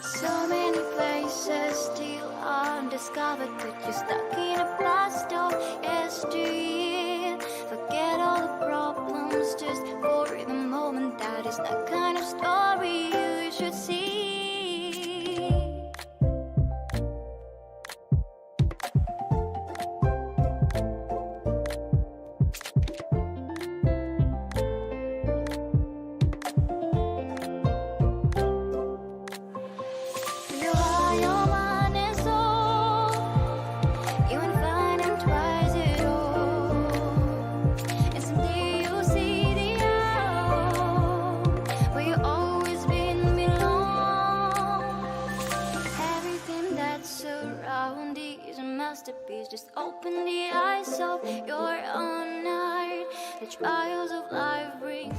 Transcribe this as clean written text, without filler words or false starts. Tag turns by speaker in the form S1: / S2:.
S1: So many places still undiscovered, but you're stuck in a blast of yesteryear. Forget all the problems just for the moment. That is the kind of story you should see. Masterpiece, just open the eyes of your own heart. The trials of life bring